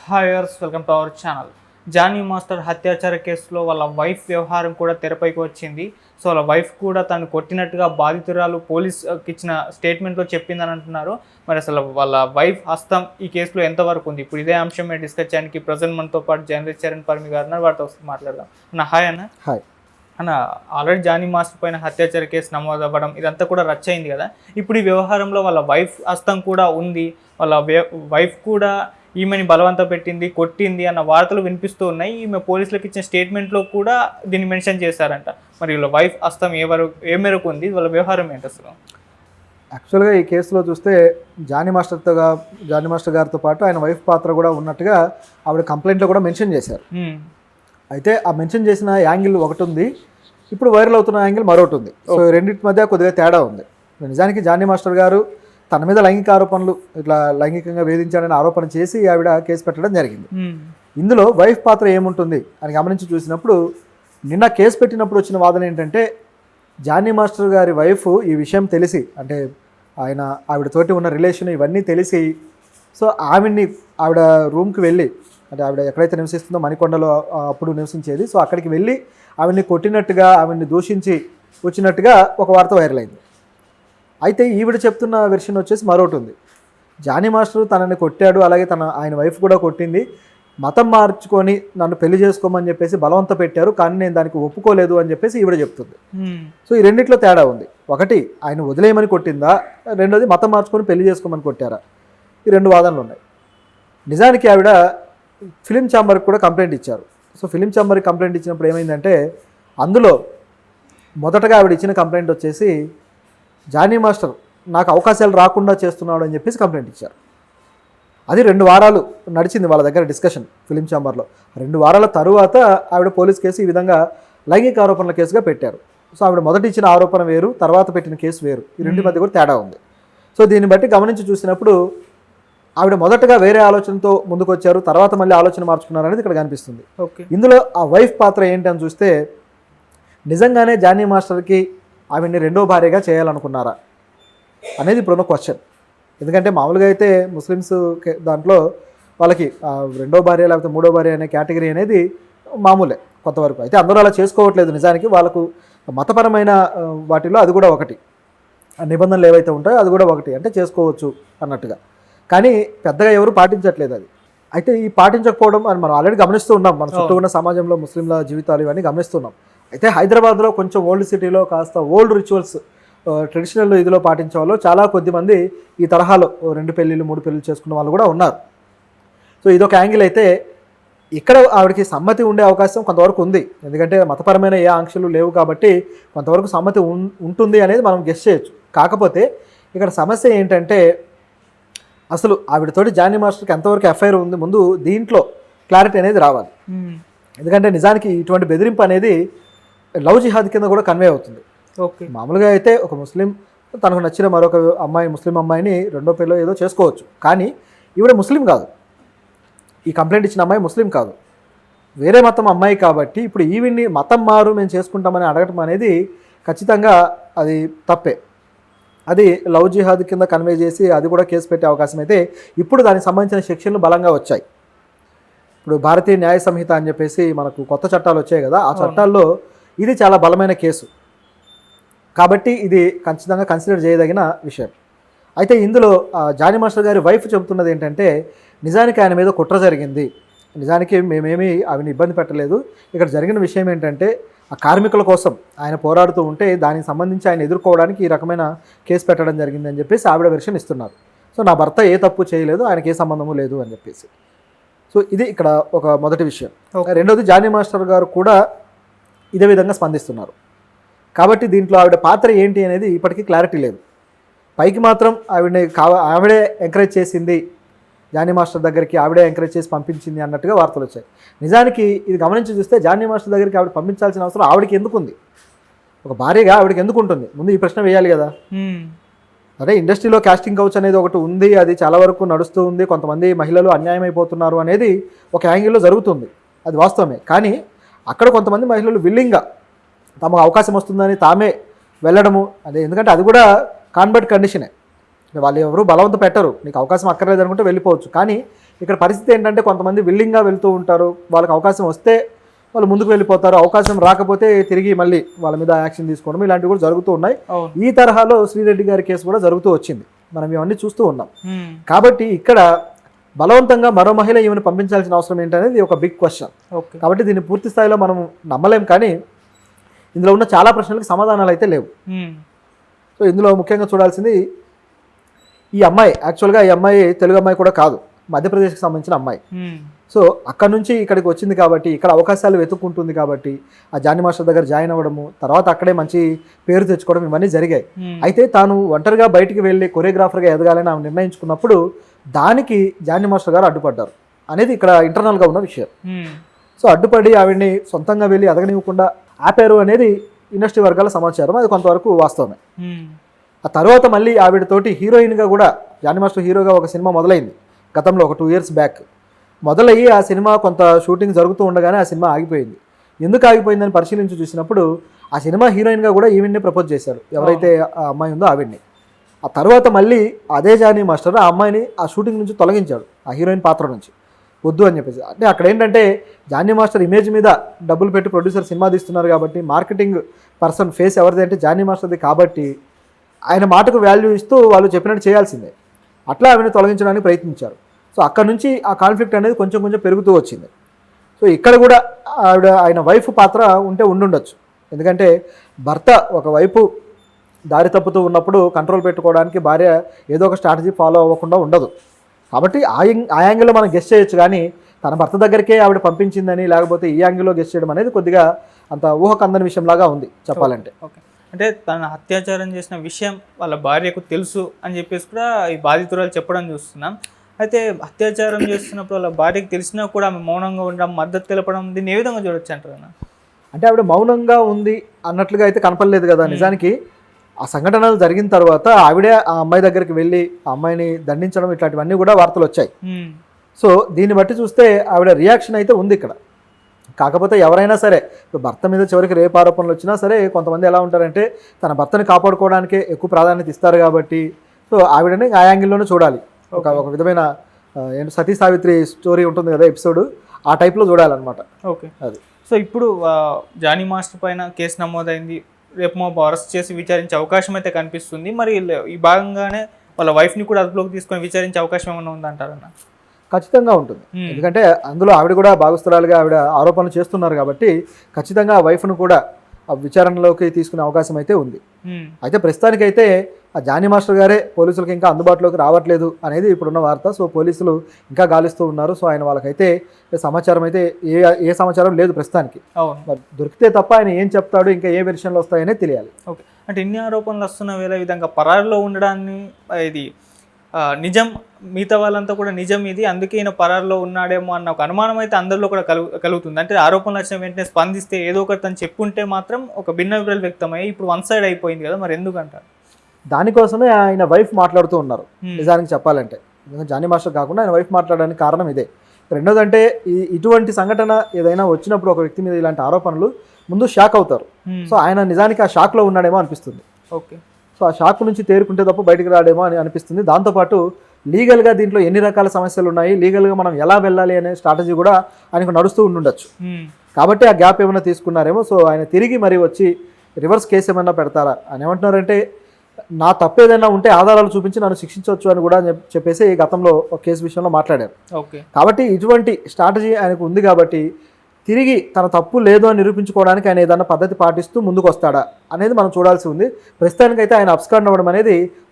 Hi viewers, welcome to our channel. Jani master హత్యాచార కేసులో వాళ్ళ వైఫ్ వ్యవహారం కూడా తెరపైకి వచ్చింది. సో వాళ్ళ వైఫ్ కూడా తను కొట్టినట్టుగా బాధితురాలు పోలీస్కి ఇచ్చిన స్టేట్మెంట్లో చెప్పిందని అంటున్నారు. మరి అసలు వాళ్ళ వైఫ్ హస్తం ఈ కేసులో ఎంతవరకు ఉంది? ఇప్పుడు ఇదే అంశం మేము డిస్కస్ చేయడానికి ప్రజెంట్ మనతో పాటు జర్నలిస్ట్ చరణ్ పర్మి గారు ఉన్నారు. వారితో మాట్లాడదాం. అన్న హాయ్ అన్న. హాయ్ అన్న, ఆల్రెడీ జానీ మాస్టర్ పైన హత్యాచార కేసు నమోదు అవ్వడం ఇదంతా కూడా రచ్చ అయింది కదా. ఇప్పుడు ఈ వ్యవహారంలో వాళ్ళ వైఫ్ హస్తం కూడా ఉంది. వాళ్ళ వైఫ్ కూడా ఈమెని బలవంత పెట్టింది, కొట్టింది అన్న వార్తలు వినిపిస్తూ ఉన్నాయి. ఈమె పోలీసులకు ఇచ్చిన స్టేట్మెంట్లో కూడా దీన్ని మెన్షన్ చేశారంట. మరి వీళ్ళ వైఫ్ హస్తం ఏ మేరకు ఉంది? వాళ్ళ వ్యవహారం ఏంటి అసలు? యాక్చువల్గా ఈ కేసులో చూస్తే జానీ మాస్టర్ గారితో పాటు ఆయన వైఫ్ పాత్ర కూడా ఉన్నట్టుగా ఆవిడ కంప్లైంట్లో కూడా మెన్షన్ చేశారు. అయితే ఆ మెన్షన్ చేసిన యాంగిల్ ఒకటి ఉంది, ఇప్పుడు వైరల్ అవుతున్న యాంగిల్ మరొకటి ఉంది. సో రెండింటి మధ్య కొద్దిగా తేడా ఉంది. నిజానికి జానీ మాస్టర్ గారు తన మీద లైంగిక ఆరోపణలు, ఇట్లా లైంగికంగా వేధించాడని ఆరోపణ చేసి ఆవిడ కేసు పెట్టడం జరిగింది. ఇందులో వైఫ్ పాత్ర ఏముంటుంది అని గమనించి చూసినప్పుడు నిన్న కేసు పెట్టినప్పుడు వచ్చిన వాదన ఏంటంటే, జానీ మాస్టర్ గారి వైఫ్ ఈ విషయం తెలిసి, అంటే ఆవిడతోటి ఉన్న రిలేషన్ ఇవన్నీ తెలిసి, సో ఆవిడ రూమ్కి వెళ్ళి, అంటే ఆవిడ ఎక్కడైతే నివసిస్తుందో మణికొండలో అప్పుడు నివసించేది, సో అక్కడికి వెళ్ళి ఆవిడ్ని కొట్టినట్టుగా, ఆవిడ్ని దూషించి వచ్చినట్టుగా ఒక వార్త వైరల్ అయింది. అయితే ఈవిడ చెప్తున్న వెర్షన్ వచ్చేసి మరొకటి ఉంది. జానీ మాస్టర్ తనని కొట్టాడు, అలాగే ఆయన వైఫ్ కూడా కొట్టింది, మతం మార్చుకొని నన్ను పెళ్లి చేసుకోమని చెప్పేసి బలవంత పెట్టారు, కానీ నేను దానికి ఒప్పుకోలేదు అని చెప్పేసి ఈవిడ చెప్తుంది. సో ఈ రెండిట్లో తేడా ఉంది. ఒకటి ఆయన వదిలేయమని కొట్టిందా, రెండోది మతం మార్చుకొని పెళ్లి చేసుకోమని కొట్టారా, ఈ రెండు వాదనలు ఉన్నాయి. నిజానికి ఆవిడ ఫిలిం ఛాంబర్కి కూడా కంప్లైంట్ ఇచ్చారు. సో ఫిలిం ఛాంబర్కి కంప్లైంట్ ఇచ్చినప్పుడు ఏమైందంటే, అందులో మొదటగా ఆవిడ ఇచ్చిన కంప్లైంట్ వచ్చేసి, జానీ మాస్టర్ నాకు అవకాశాలు రాకుండా చేస్తున్నాడు అని చెప్పేసి కంప్లైంట్ ఇచ్చారు. అది 2 వారాలు నడిచింది వాళ్ళ దగ్గర డిస్కషన్ ఫిలిం ఛాంబర్లో. 2 వారాల తరువాత ఆవిడ పోలీస్ కేసు ఈ విధంగా లైంగిక ఆరోపణల కేసుగా పెట్టారు. సో ఆవిడ మొదటి ఇచ్చిన ఆరోపణ వేరు, తర్వాత పెట్టిన కేసు వేరు. ఈ రెండింటి మధ్య కూడా తేడా ఉంది. సో దీన్ని బట్టి గమనించి చూసినప్పుడు ఆవిడ మొదటగా వేరే ఆలోచనతో ముందుకు వచ్చారు, తర్వాత మళ్ళీ ఆలోచన మార్చుకున్నారు అనేది ఇక్కడ కనిపిస్తుంది. ఇందులో ఆ వైఫ్ పాత్ర ఏంటి అని చూస్తే, నిజంగానే జానీ మాస్టర్కి ఆవిడ్ని రెండో భార్యగా చేయాలనుకున్నారా అనేది ఇప్పుడున్న క్వశ్చన్. ఎందుకంటే మామూలుగా అయితే ముస్లిమ్స్ దాంట్లో వాళ్ళకి రెండో భార్య లేకపోతే మూడో భార్య అనే కేటగిరీ అనేది మామూలే కొంతవరకు. అయితే అందరూ అలా చేసుకోవట్లేదు. నిజానికి వాళ్ళకు మతపరమైన వాటిలో అది కూడా ఒకటి, నిబంధనలు ఏవైతే ఉంటాయో అది కూడా ఒకటి, అంటే చేసుకోవచ్చు అన్నట్టుగా. కానీ పెద్దగా ఎవరు పాటించట్లేదు అది. అయితే ఈ పాటించకపోవడం అని మనం ఆల్రెడీ గమనిస్తూ ఉన్నాం. మన చుట్టూ ఉన్న సమాజంలో ముస్లింల జీవితాలు ఇవన్నీ గమనిస్తున్నాం. అయితే హైదరాబాద్లో కొంచెం ఓల్డ్ సిటీలో కాస్త ఓల్డ్ రిచువల్స్, ట్రెడిషనల్ ఇదిలో పాటించే వాళ్ళు చాలా కొద్దిమంది ఈ తరహాలో 2 పెళ్ళిళ్ళు 3 పెళ్ళిళ్ళు చేసుకున్న వాళ్ళు కూడా ఉన్నారు. సో ఇదొక యాంగిల్. అయితే ఇక్కడ ఆవిడకి సమ్మతి ఉండే అవకాశం కొంతవరకు ఉంది. ఎందుకంటే మతపరమైన ఏ ఆంక్షలు లేవు కాబట్టి కొంతవరకు సమ్మతి ఉంటుంది అనేది మనం గెస్ చేయొచ్చు. కాకపోతే ఇక్కడ సమస్య ఏంటంటే, అసలు ఆవిడతోటి జానీ మాస్టర్కి ఎంతవరకు ఎఫ్ఐఆర్ ఉంది, ముందు దీంట్లో క్లారిటీ అనేది రావాలి. ఎందుకంటే నిజానికి ఇటువంటి బెదిరింపు అనేది లవ్ జిహాద్ కింద కూడా కన్వే అవుతుంది. మామూలుగా అయితే ఒక ముస్లిం తనకు నచ్చిన మరొక అమ్మాయి, ముస్లిం అమ్మాయిని రెండో పెళ్ళో ఏదో చేసుకోవచ్చు. కానీ ఈవిడ ముస్లిం కాదు, ఈ కంప్లైంట్ ఇచ్చిన అమ్మాయి ముస్లిం కాదు, వేరే మతం అమ్మాయి. కాబట్టి ఇప్పుడు ఈవిడ్ని మతం మారు మేము చేసుకుంటామని అడగటం అనేది ఖచ్చితంగా అది తప్పే. అది లవ్ జిహాద్ కింద కన్వే చేసి అది కూడా కేసు పెట్టే అవకాశం అయితే ఇప్పుడు దానికి సంబంధించిన సెక్షన్లు బలంగా వచ్చాయి. ఇప్పుడు భారతీయ న్యాయ సంహిత అని చెప్పేసి మనకు కొత్త చట్టాలు వచ్చాయి కదా, ఆ చట్టాల్లో ఇది చాలా బలమైన కేసు కాబట్టి ఇది ఖచ్చితంగా కన్సిడర్ చేయదగిన విషయం. అయితే ఇందులో జానీ మాస్టర్ గారి వైఫ్ చెబుతున్నది ఏంటంటే, నిజానికి ఆయన మీద కుట్ర జరిగింది, నిజానికి మేమేమీ ఆవిని ఇబ్బంది పెట్టలేదు, ఇక్కడ జరిగిన విషయం ఏంటంటే ఆ కార్మికుల కోసం ఆయన పోరాడుతూ ఉంటే దానికి సంబంధించి ఆయన ఎదుర్కోవడానికి ఈ రకమైన కేసు పెట్టడం జరిగింది అని చెప్పేసి ఆవిడ వెర్షన్ ఇస్తున్నారు. సో నా భర్త ఏ తప్పు చేయలేదు, ఆయనకి ఏ సంబంధము లేదు అని చెప్పేసి. సో ఇది ఇక్కడ ఒక మొదటి విషయం. రెండోది, జానీ మాస్టర్ గారు కూడా ఇదే విధంగా స్పందిస్తున్నారు. కాబట్టి దీంట్లో ఆవిడ పాత్ర ఏంటి అనేది ఇప్పటికీ క్లారిటీ లేదు. పైకి మాత్రం ఆవిడే ఎంకరేజ్ చేసింది, జానీ మాస్టర్ దగ్గరికి ఆవిడే ఎంకరేజ్ చేసి పంపించింది అన్నట్టుగా వార్తలు వచ్చాయి. నిజానికి ఇది గమనించి చూస్తే జానీ మాస్టర్ దగ్గరికి ఆవిడ పంపించాల్సిన అవసరం ఆవిడకి ఎందుకు ఉంది? ఒక భార్యగా ఆవిడకి ఎందుకు ఉంటుంది? ముందు ఈ ప్రశ్న వేయాలి కదా. అదే ఇండస్ట్రీలో కాస్టింగ్ కౌచ్ అనేది ఒకటి ఉంది, అది చాలా వరకు నడుస్తూ ఉంది, కొంతమంది మహిళలు అన్యాయం అయిపోతున్నారు అనేది ఒక యాంగిల్లో జరుగుతుంది, అది వాస్తవమే. కానీ అక్కడ కొంతమంది మహిళలు విల్లింగ్గా తమకు అవకాశం వస్తుందని తామే వెళ్ళడము, అదే ఎందుకంటే అది కూడా కాన్వర్ట్ కండిషనే. వాళ్ళు ఎవరు బలవంత పెట్టరు, నీకు అవకాశం అక్కర్లేదు అనుకుంటే వెళ్ళిపోవచ్చు. కానీ ఇక్కడ పరిస్థితి ఏంటంటే కొంతమంది విల్లింగ్గా వెళ్తూ ఉంటారు, వాళ్ళకి అవకాశం వస్తే వాళ్ళు ముందుకు వెళ్ళిపోతారు, అవకాశం రాకపోతే తిరిగి మళ్ళీ వాళ్ళ మీద యాక్షన్ తీసుకోవడం ఇలాంటివి కూడా జరుగుతూ ఉన్నాయి. ఈ తరహాలో శ్రీరెడ్డి గారి కేసు కూడా జరుగుతూ వచ్చింది, మనం ఇవన్నీ చూస్తూ ఉన్నాం. కాబట్టి ఇక్కడ బలవంతంగా మరో మహిళ ఈమెను పంపించాల్సిన అవసరం ఏంటనేది ఒక బిగ్ క్వశ్చన్. కాబట్టి దీన్ని పూర్తి స్థాయిలో మనం నమ్మలేం, కానీ ఇందులో ఉన్న చాలా ప్రశ్నలకు సమాధానాలు అయితే లేవు. సో ఇందులో ముఖ్యంగా చూడాల్సింది ఈ అమ్మాయి, యాక్చువల్గా ఈ అమ్మాయి తెలుగు అమ్మాయి కూడా కాదు, మధ్యప్రదేశ్కి సంబంధించిన అమ్మాయి. సో అక్కడ నుంచి ఇక్కడికి వచ్చింది కాబట్టి ఇక్కడ అవకాశాలు వెతుక్కుంటుంది కాబట్టి ఆ జానీ మాస్టర్ దగ్గర జాయిన్ అవ్వడము, తర్వాత అక్కడే మంచి పేరు తెచ్చుకోవడం ఇవన్నీ జరిగాయి. అయితే తాను ఒంటరిగా బయటికి వెళ్ళి కొరియోగ్రాఫర్గా ఎదగాలని ఆమె నిర్ణయించుకున్నప్పుడు దానికి జానీ మాస్టర్ గారు అడ్డుపడ్డారు అనేది ఇక్కడ ఇంటర్నల్గా ఉన్న విషయం. సో అడ్డుపడి ఆవిడ్ని సొంతంగా వెళ్ళి ఎదగనివ్వకుండా ఆపారు అనేది ఇండస్ట్రీ వర్గాల సమాచారం, అది కొంతవరకు వాస్తవమే. ఆ తర్వాత మళ్ళీ ఆవిడతోటి హీరోయిన్గా కూడా జానీ మాస్టర్ హీరోగా ఒక సినిమా మొదలైంది గతంలో, ఒక 2 years బ్యాక్ మొదలయ్యి ఆ సినిమా కొంత షూటింగ్ జరుగుతూ ఉండగానే ఆ సినిమా ఆగిపోయింది. ఎందుకు ఆగిపోయిందని పరిశీలించి చూసినప్పుడు ఆ సినిమా హీరోయిన్గా కూడా ఈవిడ్ని ప్రపోజ్ చేశారు, ఎవరైతే ఆ అమ్మాయి ఉందో ఆవిడ్ని. ఆ తర్వాత మళ్ళీ అదే జానీ మాస్టర్ ఆ అమ్మాయిని ఆ షూటింగ్ నుంచి తొలగించాడు, ఆ హీరోయిన్ పాత్ర నుంచి వద్దు అని చెప్పేసి. అంటే అక్కడ ఏంటంటే జానీ మాస్టర్ ఇమేజ్ మీద డబ్బులు పెట్టి ప్రొడ్యూసర్ సినిమా తీస్తున్నారు కాబట్టి మార్కెటింగ్ పర్సన్ ఫేస్ ఎవరిది అంటే జానీ మాస్టర్ది కాబట్టి ఆయన మాటకు వాల్యూ ఇస్తూ వాళ్ళు చెప్పినట్టు చేయాల్సిందే. అట్లా ఆమెను తొలగించడానికి ప్రయత్నించారు. సో అక్కడ నుంచి ఆ కాన్ఫ్లిక్ట్ అనేది కొంచెం కొంచెం పెరుగుతూ వచ్చింది. సో ఇక్కడ కూడా ఆయన వైఫ్ పాత్ర ఉండుండొచ్చు, ఎందుకంటే భర్త ఒకవైపు దారి తప్పుతూ ఉన్నప్పుడు కంట్రోల్ పెట్టుకోవడానికి భార్య ఏదో ఒక స్ట్రాటజీ ఫాలో అవ్వకుండా ఉండదు. కాబట్టి ఆ యాంగిల్లో మనం గెస్ చేయొచ్చు, కానీ తన భర్త దగ్గరికే ఆవిడ పంపించిందని లేకపోతే ఈ యాంగిల్లో గెస్ చేయడం అనేది కొద్దిగా అంత ఊహకందని విషయంలాగా ఉంది చెప్పాలంటే. అంటే తన అత్యాచారం చేసిన విషయం వాళ్ళ భార్యకు తెలుసు అని చెప్పేసి కూడా ఈ బాధితురాలు చెప్పడం చూస్తున్నాం. అయితే అత్యాచారం చేస్తున్నప్పుడు వాళ్ళ భార్యకు తెలిసినా కూడా ఆమె మౌనంగా ఉండడం, మద్దతు తెలపడం, దీన్ని ఏ విధంగా చూడొచ్చు అంటారు? అంటే ఆవిడ మౌనంగా ఉంది అన్నట్లుగా అయితే కనపడలేదు కదా. నిజానికి ఆ సంఘటనలు జరిగిన తర్వాత ఆవిడే ఆ అమ్మాయి దగ్గరికి వెళ్ళి ఆ అమ్మాయిని దండించడం ఇట్లాంటివన్నీ కూడా వార్తలు వచ్చాయి. సో దీన్ని బట్టి చూస్తే ఆవిడ రియాక్షన్ అయితే ఉంది ఇక్కడ. కాకపోతే ఎవరైనా సరే భర్త మీద చివరికి రేపు ఆరోపణలు వచ్చినా సరే కొంతమంది ఎలా ఉంటారంటే తన భర్తని కాపాడుకోవడానికే ఎక్కువ ప్రాధాన్యత ఇస్తారు కాబట్టి సో ఆవిడని ఆ యాంగిల్లోనే చూడాలి. ఒక విధమైన సతీ సావిత్రి స్టోరీ ఉంటుంది కదా ఎపిసోడ్, ఆ టైప్లో చూడాలన్నమాట. ఓకే, అది. సో ఇప్పుడు జానీ మాస్టర్ పైన కేసు నమోదైంది, రేపు మా అరెస్ట్ చేసి విచారించే అవకాశం అయితే కనిపిస్తుంది. మరి ఈ భాగంగానే వాళ్ళ వైఫ్ని కూడా అదుపులోకి తీసుకొని విచారించే అవకాశం ఏమైనా ఉందంటారన్న? ఖచ్చితంగా ఉంటుంది, ఎందుకంటే అందులో ఆవిడ కూడా భాగస్థురాలుగా ఆవిడ ఆరోపణలు చేస్తున్నారు కాబట్టి ఖచ్చితంగా ఆ వైఫ్ను కూడా ఆ విచారణలోకి తీసుకునే అవకాశం అయితే ఉంది. అయితే ప్రస్తుతానికైతే ఆ జానీ మాస్టర్ గారే పోలీసులకు ఇంకా అందుబాటులోకి రావట్లేదు అనేది ఇప్పుడున్న వార్త. సో పోలీసులు ఇంకా గాలిస్తూ ఉన్నారు. సో ఆయన వాళ్ళకైతే సమాచారం అయితే ఏ సమాచారం లేదు ప్రస్తుతానికి. మరి దొరికితే తప్ప ఆయన ఏం చెప్తాడు, ఇంకా ఏ వెర్షన్లు వస్తాయనే తెలియాలి. ఓకే, అంటే ఇన్ని ఆరోపణలు వస్తున్న వేళ విధంగా పరారులో ఉండడాన్ని ఇది నిజం, మిగతా వాళ్ళంతా కూడా నిజం ఇది, అందుకే ఈయన పరారులో ఉన్నాడేమో అన్న ఒక అనుమానం అయితే అందరిలో కూడా కలుగుతుంది. అంటే ఆరోపణలు వచ్చిన వెంటనే స్పందిస్తే ఏదో ఒకటి తను చెప్పుంటే మాత్రం ఒక భిన్నాభిప్రాయాలు వ్యక్తమయ్యి ఇప్పుడు వన్ సైడ్ అయిపోయింది కదా, మరి ఎందుకంటారు? దానికోసమే ఆయన వైఫ్ మాట్లాడుతూ ఉన్నారు నిజానికి చెప్పాలంటే. జానీ మాస్టర్ కాకుండా ఆయన వైఫ్ మాట్లాడడానికి కారణం ఇదే. రెండోదంటే ఇటువంటి సంఘటన ఏదైనా వచ్చినప్పుడు ఒక వ్యక్తి మీద ఇలాంటి ఆరోపణలు ముందు షాక్ అవుతారు. సో ఆయన నిజానికి ఆ షాక్లో ఉన్నాడేమో అనిపిస్తుంది. ఓకే, సో ఆ షాక్ నుంచి తేరుకుంటే తప్ప బయటికి రాడేమో అని అనిపిస్తుంది. దాంతోపాటు లీగల్గా దీంట్లో ఎన్ని రకాల సమస్యలు ఉన్నాయి, లీగల్గా మనం ఎలా వెళ్ళాలి అనే స్ట్రాటజీ కూడా ఆయనకు నడుస్తూ ఉండుండొచ్చు. కాబట్టి ఆ గ్యాప్ ఏమైనా తీసుకున్నారేమో. సో ఆయన తిరిగి మరి వచ్చి రివర్స్ కేసు ఏమైనా పెడతారా అని ఏమంటున్నారంటే, నా తప్పు ఏదైనా ఉంటే ఆధారాలు చూపించి నన్ను శిక్షించవచ్చు అని కూడా చెప్పేసి గతంలో ఒక కేసు విషయంలో మాట్లాడారు. కాబట్టి ఇటువంటి స్ట్రాటజీ ఆయనకు ఉంది కాబట్టి తిరిగి తన తప్పు లేదు అని నిరూపించుకోవడానికి ఆయన ఏదైనా పద్ధతి పాటిస్తూ ముందుకు వస్తాడా అనేది మనం చూడాల్సి ఉంది. ప్రస్తుతానికైతే ఆయన అబ్స్కాండ్ అవ్వడం అనేది